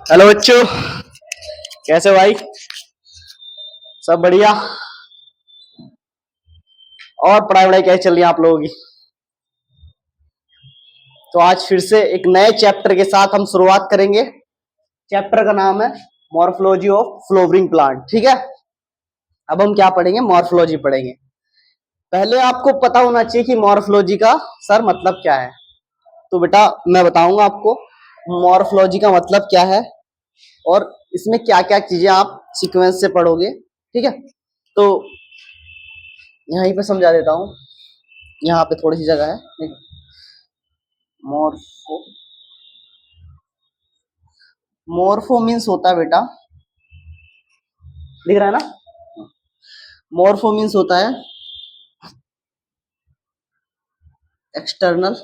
Hello बच्चों, कैसे हो भाई? सब बढ़िया। और पढ़ाई वढ़ाई कैसी चल रही है आप लोगों की? तो आज फिर से एक नए चैप्टर के साथ हम शुरुआत करेंगे। चैप्टर का नाम है मॉर्फोलॉजी ऑफ फ्लोवरिंग प्लांट। ठीक है, अब हम क्या पढ़ेंगे? मॉर्फोलॉजी पढ़ेंगे। पहले आपको पता होना चाहिए कि मॉर्फोलॉजी का सर मतलब क्या है। तो बेटा मैं बताऊंगा आपको मॉर्फोलॉजी का मतलब क्या है और इसमें क्या क्या चीजें आप सीक्वेंस से पढ़ोगे। ठीक है, तो यहीं पे समझा देता हूँ। यहाँ पे थोड़ी सी जगह है। मॉर्फो मॉर्फो मीन्स होता है बेटा, दिख रहा है ना? मॉर्फो मीन्स होता है एक्सटर्नल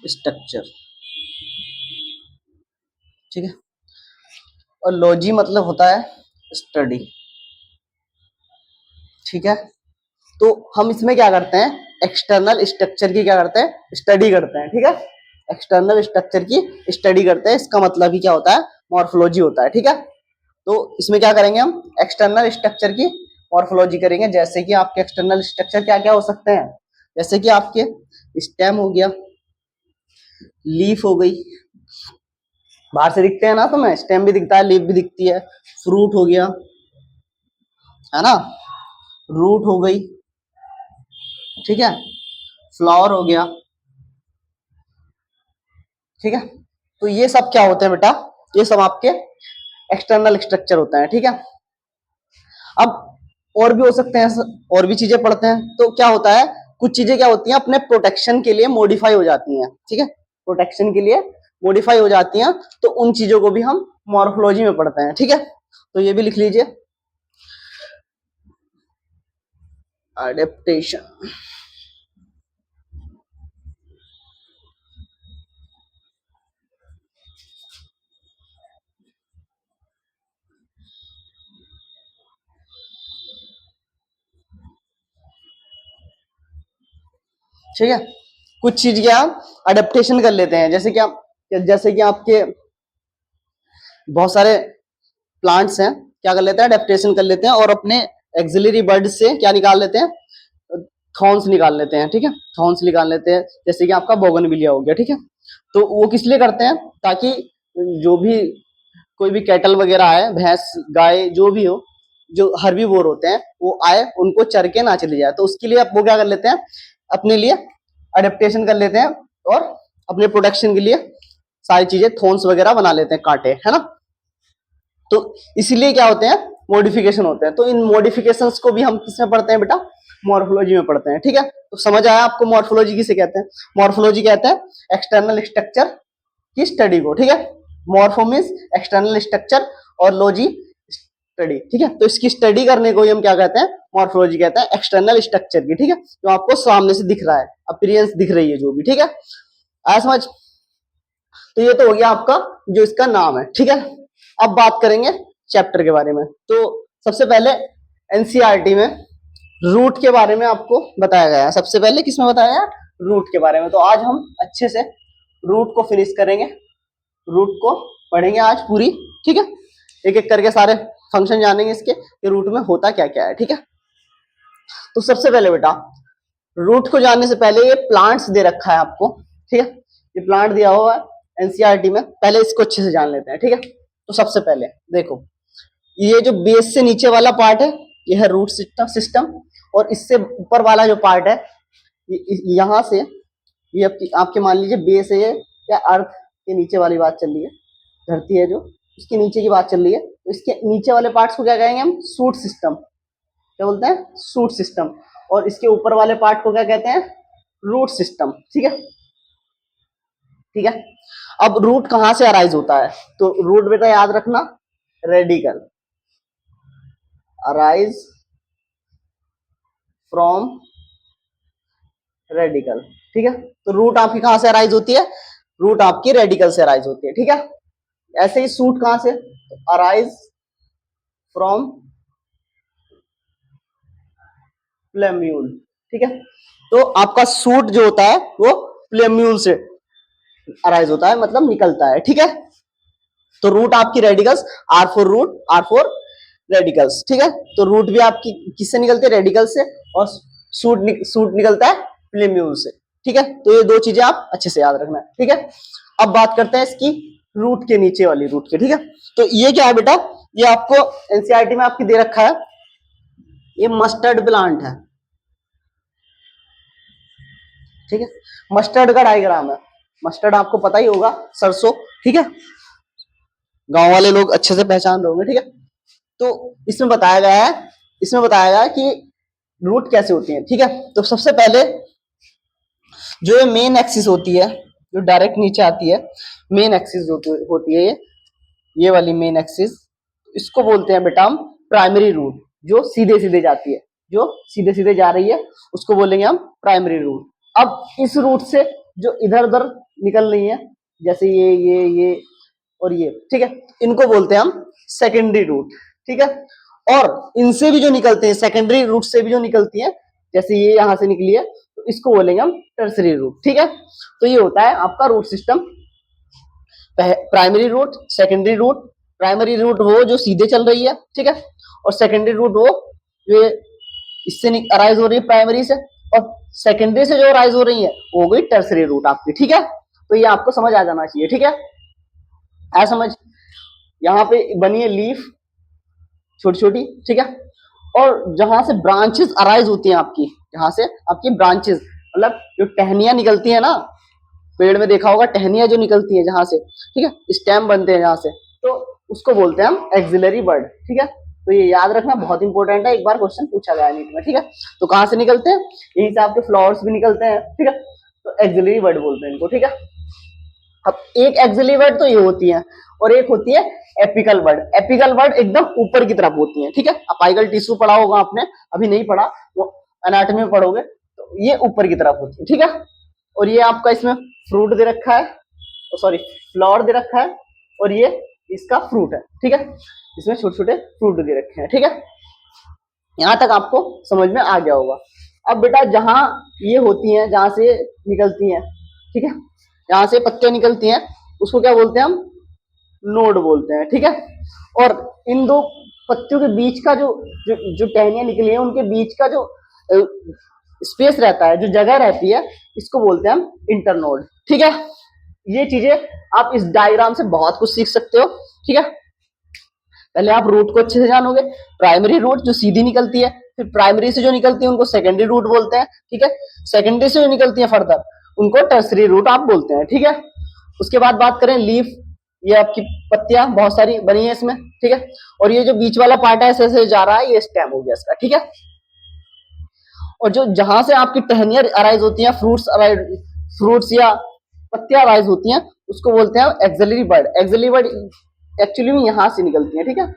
स्ट्रक्चर। ठीक है, और लॉजी मतलब होता है स्टडी। ठीक है, तो हम इसमें क्या करते हैं? एक्सटर्नल स्ट्रक्चर की क्या करते हैं? स्टडी करते हैं। ठीक है, एक्सटर्नल स्ट्रक्चर की स्टडी करते हैं, इसका मतलब ही क्या होता है? मॉर्फोलॉजी होता है। ठीक है, तो इसमें क्या करेंगे हम? एक्सटर्नल स्ट्रक्चर की मॉर्फोलॉजी करेंगे। जैसे कि आपके एक्सटर्नल स्ट्रक्चर क्या क्या हो सकते हैं? जैसे कि आपके स्टेम हो गया, लीफ हो गई, बाहर से दिखते हैं ना, तो मैं स्टेम भी दिखता है, लीफ भी दिखती है। फ्रूट हो गया, है ना, रूट हो गई। ठीक है, फ्लावर हो गया। ठीक है, तो ये सब क्या होते हैं बेटा? ये सब आपके एक्सटर्नल स्ट्रक्चर होते हैं। ठीक है, अब और भी हो सकते हैं, और भी चीजें पढ़ते हैं। तो क्या होता है, कुछ चीजें क्या होती हैं अपने प्रोटेक्शन के लिए मॉडिफाई हो जाती हैं। ठीक है, प्रोटेक्शन के लिए मॉडिफाई हो जाती हैं, तो उन चीजों को भी हम मॉर्फोलॉजी में पढ़ते हैं। ठीक है, तो ये भी लिख लीजिए, एडेप्टेशन। ठीक है, कुछ चीज क्या अडेप्टेशन कर लेते हैं, जैसे कि आपके बहुत सारे प्लांट्स हैं, क्या कर लेते हैं? अडेप्टेशन कर लेते हैं और अपने एक्सिलरी बर्ड से क्या निकाल लेते हैं? थॉर्न्स निकाल लेते हैं। ठीक है, थॉर्न्स निकाल लेते हैं, जैसे कि आपका बोगनविलिया हो गया। ठीक है, तो वो किस लिए करते हैं? ताकि जो भी कोई भी कैटल वगैरह है, भैंस गाय जो भी हो, जो हर्बीवोर होते हैं, वो आए उनको चर के ना चले जाए, तो उसके लिए वो क्या कर लेते हैं? अपने लिए अडेप्टेशन कर लेते हैं और अपने प्रोटेक्शन के लिए सारी चीजें थॉर्न्स वगैरह बना लेते हैं, कांटे, है ना। तो इसलिए क्या होते हैं? मॉडिफिकेशन होते हैं। तो इन मॉडिफिकेशंस को भी हम किसमें पढ़ते हैं बेटा? मॉर्फोलॉजी में पढ़ते हैं। ठीक है, तो समझ आया आपको मॉर्फोलॉजी किसे कहते हैं? मॉर्फोलॉजी कहते हैं एक्सटर्नल स्ट्रक्चर की स्टडी को। ठीक है, मॉर्फो मींस एक्सटर्नल स्ट्रक्चर और लॉजी स्टडी। ठीक है, तो इसकी स्टडी करने को ही हम क्या कहते हैं? मॉर्फोलॉजी कहते हैं, एक्सटर्नल स्ट्रक्चर की। ठीक है, जो आपको सामने से दिख रहा है, अपीयरेंस दिख रही है जो भी। ठीक है, आया समझ? तो ये तो हो गया आपका जो इसका नाम है। ठीक है, अब बात करेंगे चैप्टर के बारे में। तो सबसे पहले एनसीईआरटी में रूट के बारे में आपको बताया गया है। सबसे पहले किसमें बताया गया? रूट के बारे में। तो आज हम अच्छे से रूट को फिनिश करेंगे, रूट को पढ़ेंगे आज पूरी। ठीक है, एक एक करके सारे फंक्शन जानेंगे इसके कि रूट में होता क्या क्या है। ठीक है, तो सबसे पहले बेटा रूट को जानने से पहले ये प्लांट्स दे रखा है आपको। ठीक है, ये प्लांट दिया हुआ है एनसीईआरटी में, पहले इसको अच्छे से जान लेते हैं। ठीक है, तो सबसे पहले देखो, ये जो बेस से नीचे वाला पार्ट है ये है रूट सिस्टम, और इससे ऊपर वाला जो पार्ट है यहाँ से ये आपके मान लीजिए बेस है ये, या अर्थ के नीचे वाली बात चल रही है, धरती है जो उसके नीचे की बात चल रही है, तो इसके नीचे वाले पार्ट्स को क्या कहेंगे हम? Shoot system. क्या बोलते हैं? Shoot system. और इसके ऊपर वाले पार्ट को क्या कहते हैं? Root system. ठीक है, ठीक है, अब रूट कहां से अराइज होता है? तो रूट बेटा याद रखना, रेडिकल अराइज फ्रॉम रेडिकल। ठीक है, तो रूट आपकी कहां से अराइज होती है? रूट आपकी रेडिकल से अराइज होती है। ठीक है, ऐसे ही सूट कहां से? Arise from plumule. ठीक है, तो आपका सूट जो होता है वो प्लेम्यूल से अराइज होता है, मतलब निकलता है, ठीक है। तो रूट आपकी radicals, R for root, R for radicals, ठीक है। तो रूट भी आपकी किससे निकलती है, रेडिकल से, और सूट निकलता है प्लेम्यूल से, ठीक है। तो ये दो चीजें आप अच्छे से याद रखना है, ठीक है। अब बात करते हैं इसकी रूट के नीचे वाली रूट के, ठीक है। तो ये क्या है बेटा, ये आपको एनसीईआरटी में आपकी दे रखा है, ये मस्टर्ड प्लांट है, ठीक है। मस्टर्ड का डायग्राम है, मस्टर्ड आपको पता ही होगा, सरसों, ठीक है। गांव वाले लोग अच्छे से पहचान रहे होंगे, ठीक है। तो इसमें बताया गया है, इसमें बताया गया है कि रूट कैसे होती है, ठीक है। तो सबसे पहले जो ये मेन एक्सिस होती है, जो डायरेक्ट नीचे आती है, मेन एक्सिस होती है ये वाली मेन एक्सिस, इसको बोलते हैं बेटा हम प्राइमरी रूट, जो सीधे सीधे जाती है, जो सीधे सीधे जा रही है उसको बोलेंगे हम प्राइमरी रूट। अब इस रूट से जो इधर उधर निकल रही है, जैसे ये और ये, ठीक है, इनको बोलते हैं हम सेकेंडरी रूट, ठीक है। और इनसे भी जो निकलते हैं, सेकेंडरी रूट से भी जो निकलती है, जैसे ये यहां से निकली है, तो इसको बोलेंगे हम टर्सरी रूट, ठीक है। तो ये होता है आपका root system, primary root, secondary root. Primary root वो जो सीधे चल रही है, ठीक है, और सेकेंडरी रूट वो जो इससे अराइज हो रही है प्राइमरी से, और सेकेंडरी से जो अराइज हो रही है वो गई टर्सरी रूट आपकी, ठीक है। तो ये आपको समझ आ जाना चाहिए, ठीक है। है समझ, यहाँ पे बनी है लीफ छोटी छोटी, ठीक है। और जहां से ब्रांचेस अराइज होती हैं आपकी, जहां से आपकी ब्रांचेस, मतलब जो टहनियां निकलती है ना, पेड़ में देखा होगा टहनियां जो निकलती है जहां से, ठीक है, स्टेम बनते हैं जहां से, तो उसको बोलते हैं हम एक्सिलरी बर्ड, ठीक है। तो ये याद रखना बहुत इंपॉर्टेंट है, एक बार क्वेश्चन पूछा गया नीट में, ठीक है। तो कहां से निकलते हैं, यहीं से आपके फ्लावर्स भी निकलते हैं, ठीक है। तो एक्सिलरी बर्ड बोलते हैं इनको, ठीक है। अब एक एक्सिलरी बर्ड तो ये होती है, और एक होती है एपिकल बर्ड। एपिकल बर्ड एकदम ऊपर की तरफ होती है, ठीक है। अपाइकल टिश्यू पढ़ा होगा आपने, अभी नहीं पढ़ा, वो एनाटॉमी में पढ़ोगे, तो ये ऊपर की तरफ होती है, ठीक है। और ये आपका इसमें फ्रूट दे रखा है, सॉरी फ्लावर दे रखा है, और ये इसका फ्रूट है, ठीक है। इसमें छोटे छोटे फ्रूट दे रखे हैं, ठीक है। यहां तक आपको समझ में आ गया होगा। अब बेटा जहां ये होती हैं, जहां से निकलती हैं, ठीक है, जहां से पत्तियां निकलती हैं, उसको क्या बोलते हैं हम, नोड बोलते हैं, ठीक है। और इन दो पत्तियों के बीच का जो जो, जो टहनियां निकली है, उनके बीच का जो स्पेस रहता है, जो जगह रहती है, इसको बोलते हैं हम इंटरनोड, ठीक है। ये चीजें आप इस डायग्राम से बहुत कुछ सीख सकते हो, ठीक है। पहले आप रूट को अच्छे से जानोगे, प्राइमरी रूट जो सीधी निकलती है, फिर प्राइमरी से जो निकलती है उनको सेकेंडरी रूट बोलते हैं, ठीक है। सेकेंडरी से जो निकलती है फर्दर उनको टर्सरी रूट आप बोलते हैं, ठीक है। उसके बाद बात करें लीफ, ये आपकी पत्तियां बहुत सारी बनी है इसमें, ठीक है। और ये जो बीच वाला पार्ट है ऐसे ऐसे जा रहा है, ये स्टेम हो गया इसका, ठीक है। और जो जहां से आपकी टहनियां अराइज होती हैं, फ्रूट्स या पत्तियां अराइज होती हैं, उसको बोलते हैं axillary bud. Axillary bud actually में यहां से निकलती है, ठीक है।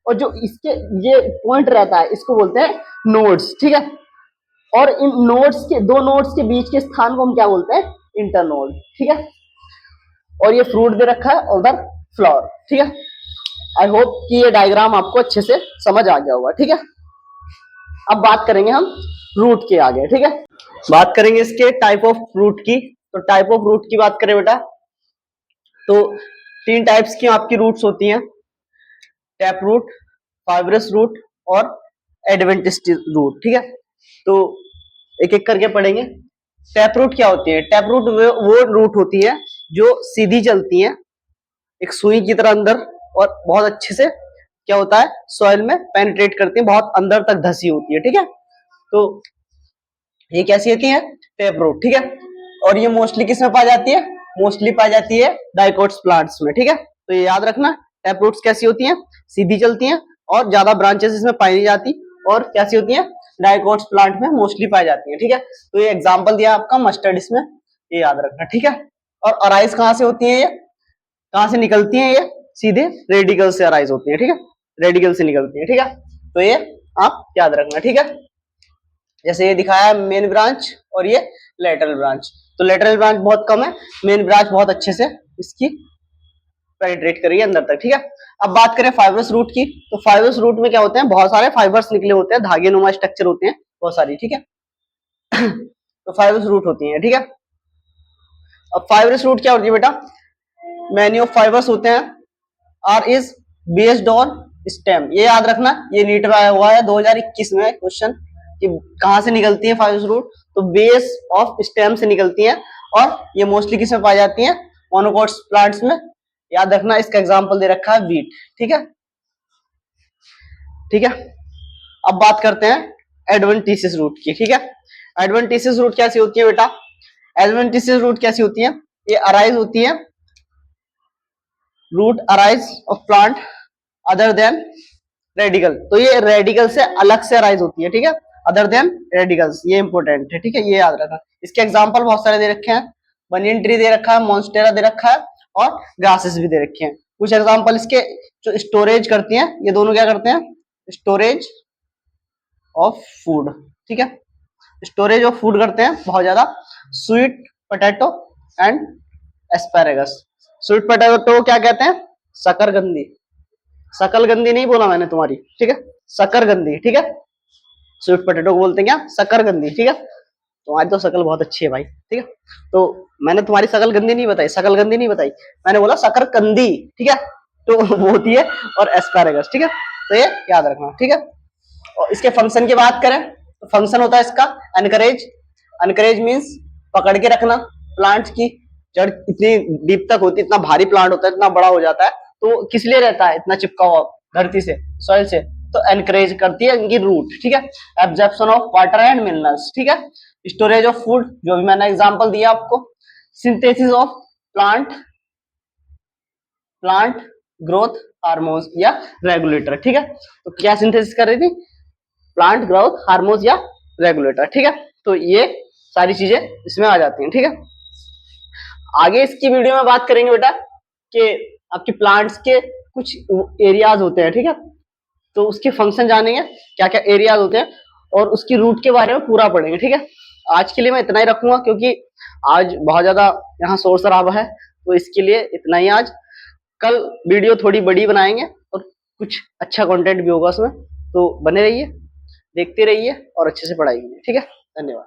और जो इसके ये पॉइंट रहता है, इसको बोलते हैं नोड्स, ठीक है। और इन नोड्स के, दो नोड्स के बीच के स्थान को हम क्या बोलते हैं, इंटरनोड, ठीक है। और ये फ्रूट दे रखा है, उधर फ्लावर, ठीक है। आई होप कि ये डायग्राम आपको अच्छे से समझ आ गया होगा, ठीक है। अब बात करेंगे हम रूट के आगे, ठीक है। बात करेंगे इसके टाइप ऑफ रूट की। तो टाइप ऑफ रूट की बात करें बेटा, तो तीन टाइप्स की आपकी रूट्स होती हैं, टैप रूट, फाइब्रस रूट और एडवेंटिस्ट रूट, ठीक है। तो एक एक करके पढ़ेंगे। टैप रूट क्या होती है, टैप रूट वो रूट होती है जो सीधी चलती है एक सुई की तरह अंदर, और बहुत अच्छे से क्या होता है, सॉइल में पेनिट्रेट करती है, बहुत अंदर तक धसी होती है, ठीक है। तो ये कैसी होती है, टैप रूट, ठीक है। और ये मोस्टली किस में पाई जाती है, मोस्टली पाई जाती है डाइकोट्स प्लांट्स में, ठीक है। तो ये याद रखना, टैप रूट्स कैसी होती हैं, सीधी चलती हैं और ज्यादा ब्रांचेस इसमें पाई नहीं जाती, और कैसी होती हैं, डाइकोट्स प्लांट में मोस्टली पाई जाती है, ठीक है। तो ये एग्जाम्पल दिया आपका मस्टर्ड, इसमें ये याद रखना, ठीक है। और अराइज कहां से होती है, ये कहां से निकलती है, ये सीधे रेडिकल से अराइज होती है, ठीक है, रेडिकल से निकलती है, ठीक है। तो ये आप याद रखना, ठीक है। जैसे ये दिखाया मेन ब्रांच और ये लेटरल ब्रांच, तो लेटरल ब्रांच बहुत कम है, मेन ब्रांच बहुत अच्छे से इसकी पेनिट्रेट करिए अंदर तक, ठीक है। अब बात करें फाइबरस रूट की, तो फाइबरस रूट में क्या होते हैं, बहुत सारे फाइबर्स निकले होते हैं, धागे नुमा स्ट्रक्चर होते हैं बहुत सारी, ठीक है। तो फाइबरस रूट होती है, ठीक है। अब फाइबरस रूट क्या होती है बेटा, मैनी ऑफ फाइबर्स होते हैं, are is based on stem. ये याद रखना, ये नीट में आया हुआ है 2021 में क्वेश्चन कि कहां से निकलती है फाइबरस रूट, तो बेस ऑफ स्टेम से निकलती है, और ये मोस्टली किस में पाई जाती है, मोनोकोट्स प्लांट्स में। याद रखना, इसका एग्जांपल दे रखा है वीट। ठीक है, ठीक है। अब बात करते हैं एडवेंटिशियस रूट की। ठीक है, एडवेंटिशियस रूट कैसी होती है बेटा, एडवेंटिशियस रूट कैसी होती है, ये अराइज होती है, root arise of plant other than radical, तो ये रेडिकल से अलग से अराइज होती है। ठीक है, अदर देन रेडिकल्स, ये इंपॉर्टेंट है। ठीक है, ये याद रखना। इसके एग्जांपल बहुत सारे दे रखे हैं, बनियन ट्री दे रखा है, मॉन्स्टेरा दे रखा है, और ग्रासेस भी दे रखे हैं। कुछ एग्जांपल इसके जो स्टोरेज करती हैं, ये दोनों क्या करते हैं, स्टोरेज ऑफ फूड। ठीक है, स्टोरेज ऑफ फूड करते हैं बहुत ज्यादा, sweet potato and asparagus. Sweet potato क्या कहते हैं, शकरकंदी, शकलकंदी नहीं बोला मैंने तुम्हारी, ठीक है, शकरकंदी। ठीक है, स्वीट पोटैटो को बोलते हैं क्या, शकरकंदी। ठीक है, तुम्हारी तो शकल बहुत अच्छी है भाई। ठीक है, तो मैंने तुम्हारी शकलकंदी नहीं बताई, शकलकंदी नहीं बताई, मैंने बोला शकरकंदी। ठीक है, तो वो होती है, और एस्पैरेगस। ठीक है, तो ये याद रखना। ठीक है, और इसके फंक्शन की बात करें तो फंक्शन होता है इसका एनकरेज। एनकरेज मीन्स पकड़ के रखना, प्लांट की जड़ इतनी डीप तक होती है, इतना भारी प्लांट होता है, इतना बड़ा हो जाता है, तो किस लिए रहता है इतना चिपका हुआ धरती से, सॉइल से, तो एनकरेज करती है इनकी रूट। ठीक है, absorption of water and minerals. ठीक है, स्टोरेज ऑफ फूड, जो भी मैंने एग्जांपल दिया आपको, synthesis of plant plant growth hormones या रेगुलेटर। ठीक है, तो क्या सिंथेसिस कर रही थी, प्लांट ग्रोथ हार्मोन्स या रेगुलेटर। ठीक है, तो ये सारी चीजें इसमें आ जाती हैं। ठीक है, आगे इसकी वीडियो में बात करेंगे बेटा कि आपके प्लांट्स के कुछ एरियाज होते हैं। ठीक है, तो उसके फंक्शन जानेंगे, क्या क्या एरियाज होते हैं, और उसकी रूट के बारे में पूरा पढ़ेंगे। ठीक है, आज के लिए मैं इतना ही रखूंगा, क्योंकि आज बहुत ज्यादा यहाँ शोर शराबा है, तो इसके लिए इतना ही आज। कल वीडियो थोड़ी बड़ी बनाएंगे, और कुछ अच्छा कंटेंट भी होगा उसमें, तो बने रहिए, देखते रहिए, और अच्छे से पढ़ाई कीजिए। ठीक है, धन्यवाद।